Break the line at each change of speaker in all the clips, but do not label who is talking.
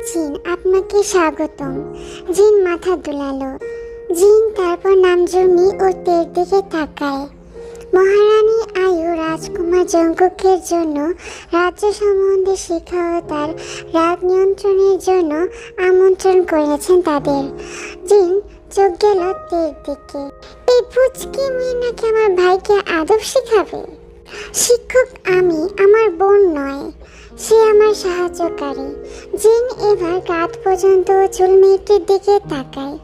জিন, আপনাকে স্বাগতম। জিন মাথা দুলালো। জিন তারপর নামজুনি ও তের দিকে তাকায়। মহারানী আয়ু রাজকুমার জঙ্কুকের জন্য রাজ্য সম্বন্ধে শিক্ষা ও তার রাগ নিয়ন্ত্রণের জন্য আমন্ত্রণ করেছেন তাদের। জিন চোখ গেল তের দিকে। এই পুচকি মেয়ে নাকি আমার ভাইকে আদব শিখাবে? শিক্ষক আমি, আমার বোন নয়। সে আমার সাহায্যকারী। জিন এবার কাঁধ পর্যন্ত চুল মেয়েটির দিকে তাকায়।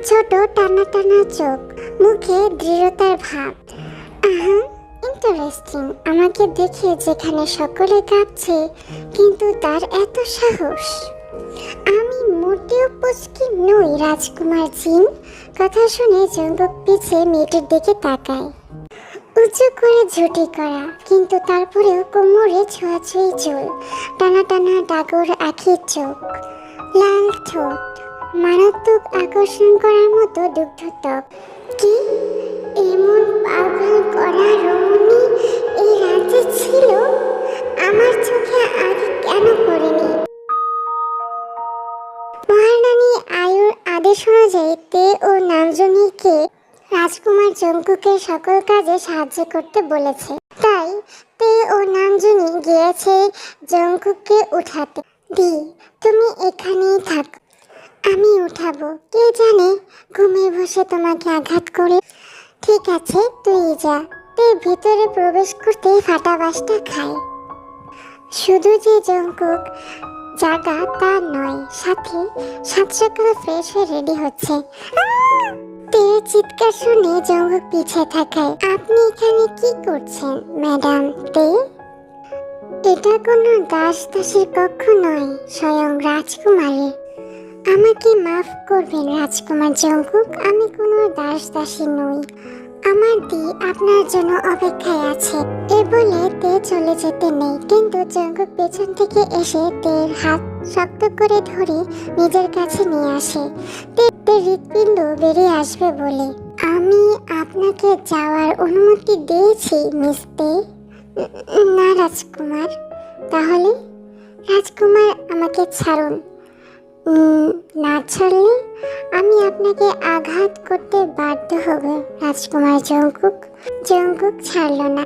ছোট টানা টানা চোখ, মুখে দৃঢ়তার ভাব। আহা, ইন্টারেস্টিং। আমাকে দেখে যেখানে সকলে কাঁপছে, কিন্তু তার এত সাহস। আমি মোটেও পুচকি নই রাজকুমার জিন। কথা শুনে জঙ্কুক পিছে মেয়েটির দিকে তাকায়। উঁচু করে ঝুঁটি করা, কিন্তু তারপরেও কোমরে ছোঁয়াছুঁই চুল, টানা টানা ডাগর আখির চোখ, লাল ঠোঁট, মারাত্মক আকর্ষণ করার মতো দুগ্ধ ত্বক। কি এমন পাগল করা রমণী এই রাজ্যে ছিল? আমার চোখে আগে কেন পড়েনি? মহারানী আয়ুর আদেশ অনুযায়ী তে ও নামজুনিকে রাজকুমার জঙ্কুকের সকল কাজে সাহায্য করতে বলেছে। তাই তে ও নামজুনি গিয়েছে জঙ্কুককে উঠাতে। দি, তুমি এখানেই থাক, আমি উঠাবো। কে জানে ঘুমিয়ে বসে তোমাকে আঘাত করে। ঠিক আছে, তুই যা। তে ভিতরে প্রবেশ করতেই ফাটা বাসটা খায়। শুধু যে জঙ্কুক জাগা তা নয়, সাথে সাত সকালে ফ্রেশ হয়ে রেডি হচ্ছে। তের চিৎকার শুনে জঙ্কুক পিছিয়ে থাকায়। আপনি এখানে কি করছেন ম্যাডাম তে? এটা কোনো দাস দাসীর কক্ষ নয়, স্বয়ং রাজকুমারের। আমাকে মাফ করবেন রাজকুমার জঙ্কুক, আমি কোনো দাস দাসী নই। আমার দি আপনার জন্য অপেক্ষায় আছে। এ বলে তে চলে যেতে নেই, কিন্তু জঙ্কুক পেছন থেকে এসে তের হাত শক্ত করে ধরে নিজের কাছে নিয়ে আসে। তে হৃৎপিণ্ড বেরিয়ে আসবে বলে। আমি আপনাকে যাওয়ার অনুমতি দিয়েছি মিস তে। না রাজকুমার। তাহলে? রাজকুমার আমাকে ছাড়ুন। না ছাড়লে আমি আপনাকে আঘাত করতে বাধ্য হব রাজকুমার জঙ্কুক। জঙ্কুক ছাড়ল না।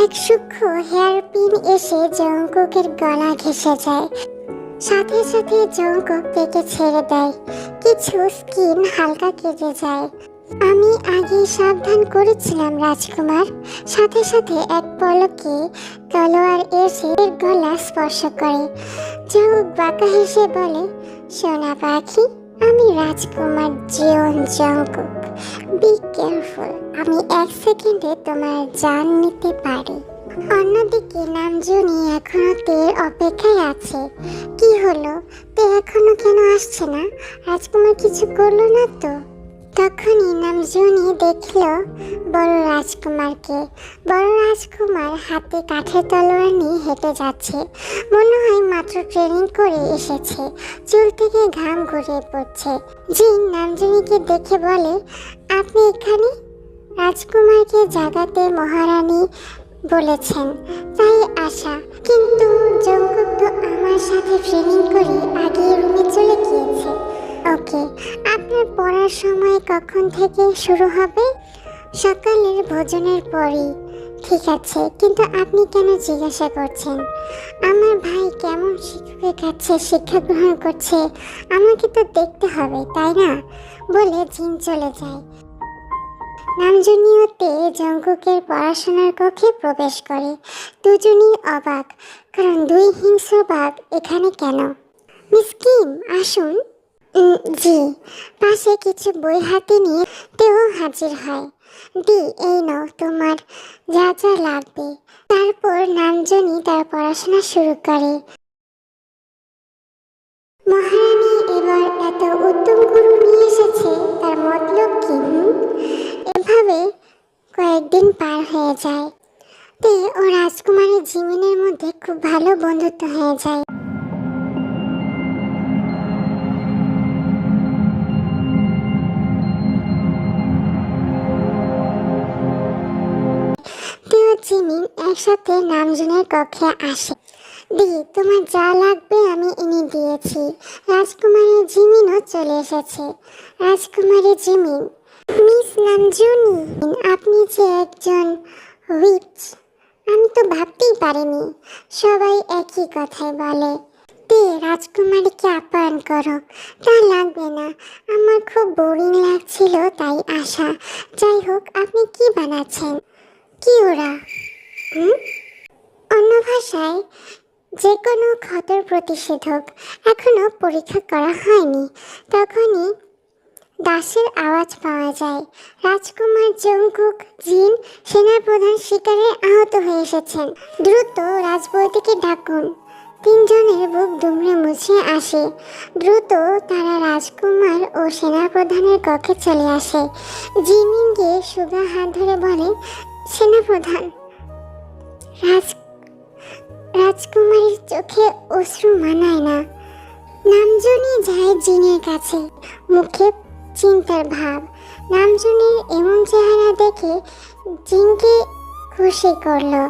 এক সূক্ষ্ম হেয়ার পিন এসে জঙ্কুকের গলা ঘেঁষে যায়। সাথে সাথে জঙ্কুক তেকে ছেড়ে দেয়। কিছু স্কিন হালকা কেটে যায়। আমি আগে সাবধান করেছিলাম রাজকুমার। সাথে সাথে এক পলকে তলোয়ার এসে গলা স্পর্শ করে। জঙ্কুক বাঁকা হেসে বলে, সোনা পাখি, আমি রাজকুমার জিওন জঙ্কুক। বি কেয়ারফুল, আমি এক সেকেন্ডে তোমার জান নিতে পারি। অন্যদিকে নামজুনি এখনো তের অপেক্ষায় আছে। কি হলো, তে এখনো কেন আসছে না? রাজকুমার কিছু করলো না তো? তখনই নামজুনি দেখল বড় রাজকুমারকে। বড় রাজকুমার হাতে কাঠের তলোয়ার নিয়ে হেঁটে যাচ্ছে। মনে হয় মাত্র ট্রেনিং করে এসেছে। চুল থেকে ঘাম গড়িয়ে পড়ছে। জিন নামজুনিকে দেখে বলে, আপনি এখানে? রাজকুমারকে জাগাতে মহারানী বলেছেন, তাই আসা। কিন্তু জঙ্কুক তো আমার সাথে ট্রেনিং করে আগে রুমে চলে গিয়েছে। ওকে, আপনার পড়ার সময় কখন থেকে শুরু হবে? সকালের ভোজনের পরই। ঠিক আছে, কিন্তু আপনি কেন জিজ্ঞাসা করছেন? আমার ভাই কেমন শিক্ষকের কাছে শিক্ষা গ্রহণ করছে আমাকে তো দেখতে হবে, তাই না? বলে জিন চলে যায়। নামজুনিতে জঙ্কুকের পড়াশোনার কক্ষে প্রবেশ করে। দুজনই অবাক, কারণ দুই হিংস্র বাঘ এখানে কেন? মিস কিম, আসুন। জি। পাশে কিছু বই হাতে নিয়ে তেও হাজির হয়। দি, এই নাও তোমার যা যা লাগবে। তারপর নামজুনি তার পড়াশোনা শুরু করে। মহারানী এবার এত উত্তম গুরু নিয়ে এসেছে, তার মতলব কি? এভাবে কয়েকদিন পার হয়ে যায়। তে ও রাজকুমারের জিমিনের মধ্যে খুব ভালো বন্ধুত্ব হয়ে যায়। তে ও জিমিন একসাথে নামজুনের কক্ষে আসে। দি, তোমার যা লাগবে আমি এনে দিয়েছি। পেয়েছি। রাজকুমারী জিমিনও চলে এসেছে। রাজকুমারী জিমিন, মিস নামজুনি, আপনি যে একজন উইচ, আমি তো ভাবতেই পারিনি। সবাই একই কথাই বলে। তে রাজকুমারীকে আপ্যায়ন করো। তা লাগবে না, আমার খুব বোরিং লাগছিল তাই আসা। যাই হোক, আপনি কি বানাচ্ছেন? কি ওরা? অন্য ভাষায় যে কোনো ক্ষতের প্রতিষেধক। এখনো পরীক্ষা করা হয়নি। তখনই দাসের আওয়াজ পাওয়া যায়। রাজকুমার জংকুক জিন সেনাপ্রধান শিকারে আহত হয়ে এসেছেন। দ্রুত রাজবৈদিকে ডাকুন। তিনজনের বুক দুমড়ে মুছে আসে। দ্রুত তারা রাজকুমার ও সেনাপ্রধানের কক্ষে চলে আসে। জিমিন গিয়ে সুগা হাত ধরে বলে, সেনাপ্রধান। রাজকুমারীর চোখে অশ্রু মানায় না। নামজুনি যায় জিনের কাছে, মুখে চিন্তার ভাব। নামজুনির এমন চেহারা দেখে জিনকে খুশি করলো।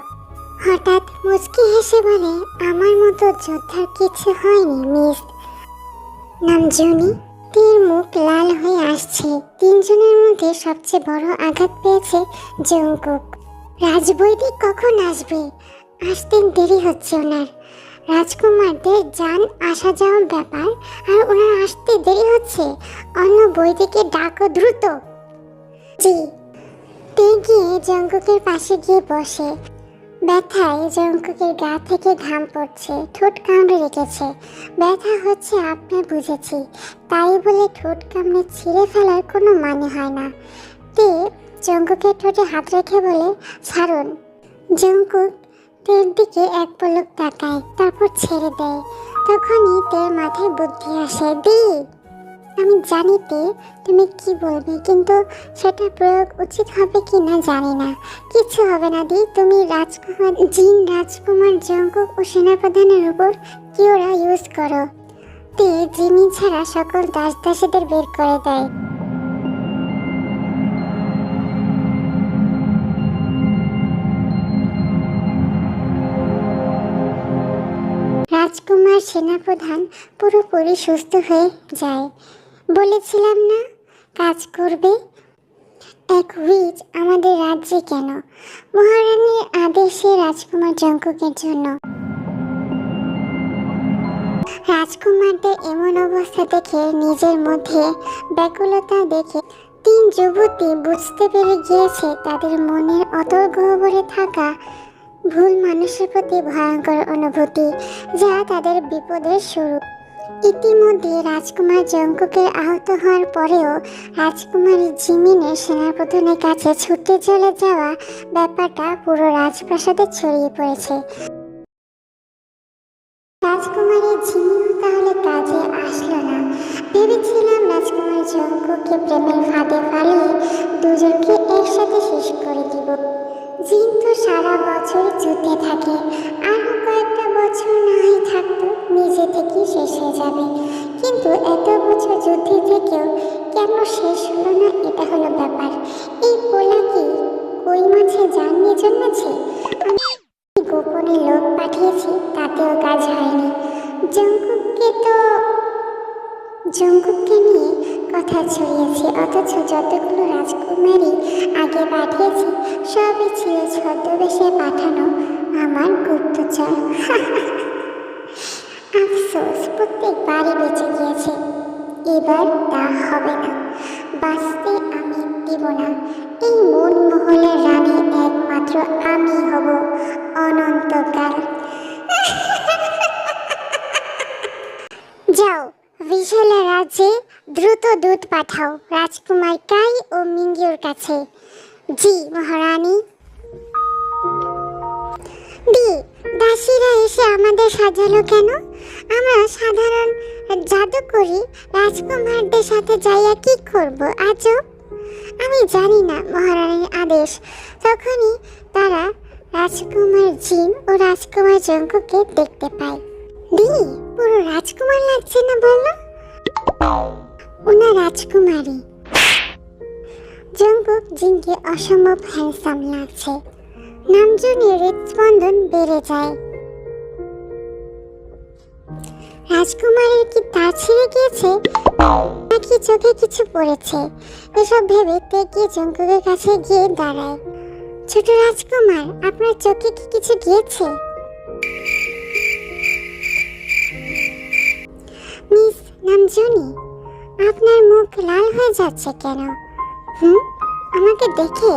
হঠাৎ মুচকি হেসে বলে, আমার মতো যোদ্ধার কিছু হয়নি মিস নামজুনি। তীর মুখ লাল হয়ে আসছে। তিনজনের মধ্যে সবচেয়ে বড় আঘাত পেয়েছে জংকুক। রাজবৈদিক কখন আসবে? আসতে দেরি হচ্ছে ওনার। রাজকুমারদের যান আসা যাওয়ার ব্যাপার, আর ওনার আসতে দেরি হচ্ছে। অন্য বৈদিকে ডাকো দ্রুত। জি। তে গিয়ে জংকুকের পাশে গিয়ে বসে। ব্যথায় জংকুকের গা থেকে ঘাম পড়ছে, ঠোঁট কামড়ে রেখেছে। ব্যথা হচ্ছে আপনি বুঝেছি, তাই বলে ঠোঁট কামড়ে ছিঁড়ে ফেলার কোনো মানে হয় না। তে জংকুকের ঠোঁটে হাত রেখে বলে, ছাড়ুন। জংকুক তের দিকে এক পলক তাকায়, তারপর ছেড়ে দেয়। তখনই তের মাথায় বুদ্ধি আসে। দি, আমি জানি তে তুমি কি বলবে, কিন্তু সেটা প্রয়োগ উচিত হবে কি না জানি না। কিছু হবে না দি, তুমি রাজকুমার জংকুক ও সেনাপ্রধানের উপর কি ওরা ইউজ করো। তে জিমি ছাড়া সকল দাসীদের বের করে দেয়। রাজকুমার সেনাপ্রধান পুরোপুরি সুস্থ হয়ে যায়। বলেছিলাম না কাজ করবে। এক উইচ আমাদের রাজ্যে কেন? মহারানীর আদেশে রাজকুমার জংকুকের জন্য। রাজকুমারদের এমন অবস্থা দেখে, নিজের মধ্যে ব্যাকুলতা দেখে তিন যুবতী বুঝতে পেরে গিয়েছে তাদের মনের অতল গহ্বরে থাকা ভুল মানুষের প্রতি ভয়ঙ্কর অনুভূতি, যা তাদের বিপদের শুরু। ইতিমধ্যে রাজকুমার জংকুকের আহত হওয়ার পরেও রাজকুমারী জিমিনের সেনাপ্রধানের কাছে ছুটে চলে যাওয়া ব্যাপারটা পুরো রাজপ্রাসাদে ছড়িয়ে পড়েছে। রাজকুমারী জিমিনও তাহলে কাজে আসলো না। ভেবেছিলাম রাজকুমার জংকুককে প্রেমের ফাঁদে ফালিয়ে দুজনকে একসাথে শেষ করে দিব। জিন তো সারা বছর যুদ্ধে থাকে, আরও কয়েকটা বছর না হয় থাকতো, নিজে থেকেই শেষ হয়ে যাবে। কিন্তু এত বছর যুদ্ধে থেকেও কেন শেষ হলো না, এটা হলো ব্যাপার। এই পোলা কি কই মাছে জান নিয়ে জন্মেছে? আমি গোপনে লোক পাঠিয়েছি, তাতেও কাজ হয়নি। জংকুককে নিয়ে কথা ছড়িয়েছি, অথচ যতগুলো রাজকুমারী আগে পাঠিয়েছি সবই ছিল ছদ্মবেশে পাঠানো আমার গুপ্তচর। আফসোস, প্রত্যেকবারই বেঁচে গিয়েছে। এবার তা হবে না। বাঁচতে আমি দিব না। এই মনমহলের রানী একমাত্র আমি হব অনন্তকাল। যাও, ভিশালা রাজ্যে দ্রুত দূত পাঠাও রাজকুমার কাই ও মিঙ্গিওর কাছে। জি মহারানী। দি, দাসীরা এসে আমাদের সাজালো কেন? আমরা সাধারণ জাদুকরি রাজকুমারদের সাথে যাইয়া কি করব আজব? আমি জানি না, মহারানীর আদেশ। তখনই তারা রাজকুমার জিন ও রাজকুমার জংকুককে দেখতে পায়। দি, পুরো রাজকুমার লাগছে না বলো? ওনা রাজকুমারী। জংকুক জিনকে অসম্ভব হ্যান্ডসাম লাগছে। নামজুনির হৃদস্পন্দন বেড়ে যায়। রাজকুমারের কি তার ছিঁড়ে গিয়েছে নাকি চোখে কিছু পড়েছে? এসব ভেবে তে গিয়ে জঙ্কুকের কাছে গিয়ে দাঁড়ায়। ছোট রাজকুমার, আপনার চোখে কি কিছু গিয়েছে? মিস নামজুনি, আপনার মুখ লাল হয়ে যাচ্ছে কেন? আমাকে দেখে?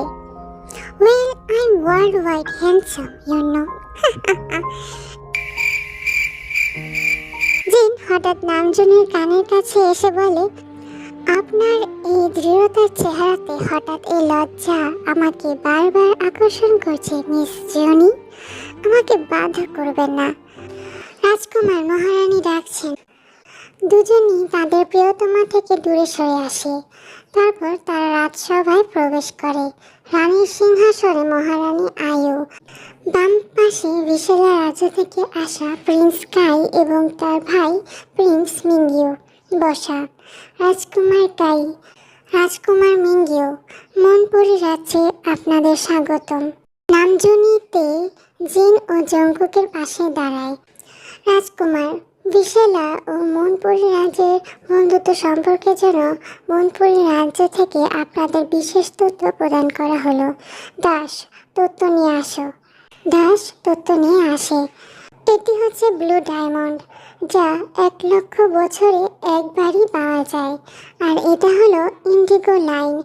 Well, I am world wide handsome, you know. Jin হঠাৎ নামজুনির কানের কাছে এসে বলে, আপনার এই দৃঢ়তার চেহারাতে হঠাৎ এই লজ্জা আমাকে বারবার আকর্ষণ করছে মিস জনি। আমাকে বাধা করবেন না। রাজকুমার মহারানী ডাকছেন। দুজনই তাদের প্রিয়তমা থেকে দূরে সরে আসে। তারপর তারা রাজসভায় প্রবেশ করে। রানীর সিংহাসনে মহারানী আয়ু, বাম পাশে ভিসেলা রাজ্য থেকে আসা প্রিন্স কাই এবং তার ভাই প্রিন্স মিঙ্গিও বসা। রাজকুমার কাই, রাজকুমার মিঙ্গিও, মনপুরি রাজ্যে আপনাদের স্বাগতম। নামজুনিতে জিন ও জঙ্কুকের পাশে দাঁড়ায়। রাজকুমার, ভিসেলা ও মনপুরি রাজ্যের বন্ধুত্ব সম্পর্কের জন্য মনপুরি রাজ্য থেকে আপনাদের বিশেষ তথ্য প্রদান করা হলো। দাস, তথ্য নিয়ে আসো। দাস তথ্য নিয়ে আসে। এটি হচ্ছে ব্লু ডায়মন্ড, যা 1,00,000 বছরে একবারই পাওয়া যায়। আর এটা হলো ইন্ডিগো লাইন,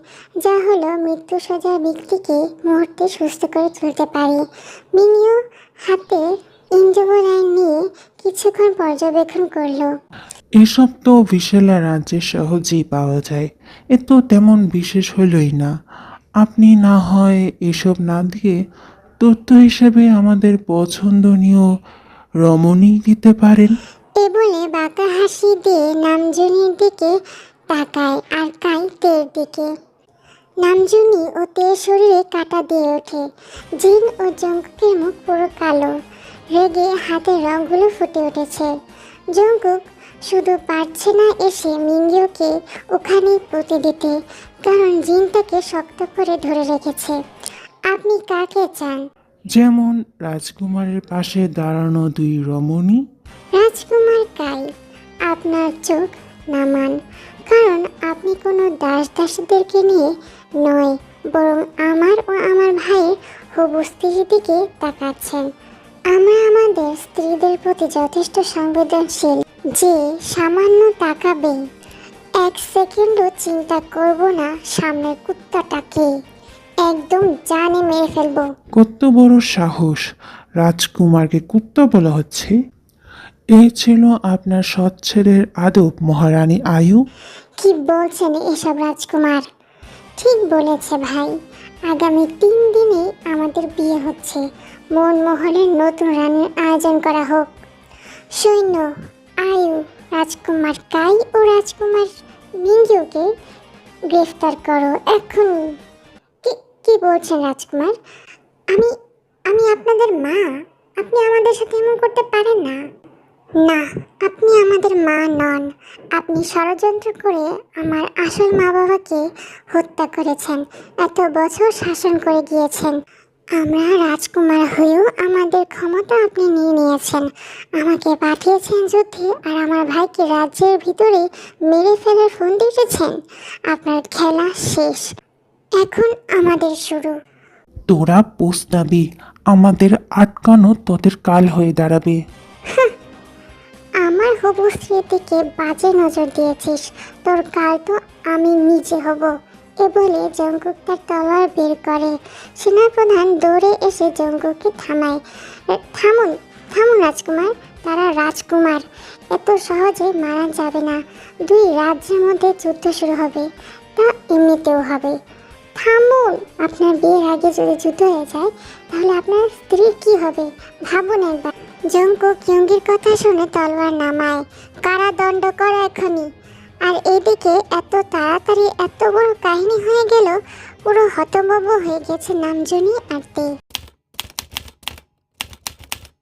যা হলো মৃত্যুসজ্জার ব্যক্তিকে মুহূর্তে সুস্থ করে তুলতে পারে। মিনিও হাতে ইন্ডিগো লাইন নিয়ে কিছুক্ষণ পর্যবেক্ষণ করলো।
এসব তো ভিসেলা রাজ্যে সহজেই পাওয়া যায়, এ তো তেমন বিশেষ হইলই না। আপনি না হয় এসব না দিয়ে তথ্য হিসেবে আমাদের পছন্দনীয় রমণী দিতে পারেন।
এ বলে বাঁকা হাসি দিয়ে নামজুনির দিকে তাকায় আর কাই তের দিকে। নামজুনি ও তের শরীরে কাটা দিয়ে ওঠে। জিন ও জঙ্কুকের মুখ পুরো কালো, রেগে হাতের রঙগুলো ফুটে উঠেছে। জঙ্কুক শুধু পারছে না এসে মিঙ্গিওকে ওখানেই পুঁতে দিতে, কারণ জিন তাকে শক্ত করে ধরে রেখেছে। আপনি কাকে চান?
যেমন রাজকুমারের পাশে দাঁড়ানো 2 রমণী।
রাজকুমার কাই, আপনার চোখ নামান, কারণ আপনি কোনো দাসদাসীদেরকে নিয়ে নয়, বরং আমার ও আমার ভাইয়ের হবু স্ত্রীর দিকে তাকাচ্ছেন। আমরা আমাদের স্ত্রীদের প্রতি যথেষ্ট সংবেদনশীল যে সামান্য তাকাবে। 1 সেকেন্ডও চিন্তা করব না সামনের কুত্তাটাকে একদম জানে মেরে ফেলবো।
কত বড় সাহস! রাজকুমারকে কুত্তা বলা হচ্ছে? এই ছিল আপনার সৎ ছেলের আদব, মহারানী আয়ু।
কি বলছেন এসব রাজকুমার? ঠিক বলেছে ভাই, আগামী 3 দিনে আমাদের বিয়ে হচ্ছে। মনমহলের নতুন রানীর আয়োজন করা হোক। সৈন্য, আয়ু, রাজকুমার কাই ও রাজকুমার মিঙ্গিওকে গ্রেফতার করো এক্ষুনি। কি বলছেন রাজকুমার? আমি আমি আপনাদের মা, আপনি আমাদের সাথে এমন করতে পারেন না। না, আপনি আমাদের মা নন। আপনি ষড়যন্ত্র করে আমার আসল মা বাবাকে হত্যা করেছেন, এত বছর শাসন করে গিয়েছেন। আমরা রাজকুমার হয়েও আমাদের ক্ষমতা আপনি নিয়ে নিয়েছেন। আমাকে পাঠিয়েছেন যুদ্ধে আর আমার ভাইকে রাজ্যের ভিতরে মেরে ফেলার ফোন দিয়েছেন। আপনার খেলা শেষ, এখন আমাদের শুরু।
তোরা প্রস্তাবি, আমাদের আটকানো তোদের কাল হয়ে দাঁড়াবে।
আমার হবু স্ত্রীর দিকে বাজে নজর দিয়েছিস, তোর কাল তো আমি নিজে হব। এ বলে জঙ্কুক তার তলোয়ার বের করে। সেনাপ্রধান দৌড়ে এসে জঙ্কুককে থামায়। থামুন, থামুন রাজকুমার, তারা রাজকুমার, এত সহজে মারা যাবে না। 2 রাজ্যের মধ্যে যুদ্ধ শুরু হবে, তা এমনিতেও হবে। থামুন, আপনার বিয়ের আগে যদি যুদ্ধ হয়ে যায় তাহলে আপনার স্ত্রীর কি হবে ভাবুন একবার। জঙ্কুক ইয়ঙ্গির কথা শুনে তলোয়ার নামায়। কারাদণ্ড করা এখনই। আর এদিকে এত তাড়াতাড়ি এত বড় কাহিনী হয়ে গেল, পুরো হতভম্ব হয়ে গেছে নামজুনি আর তে।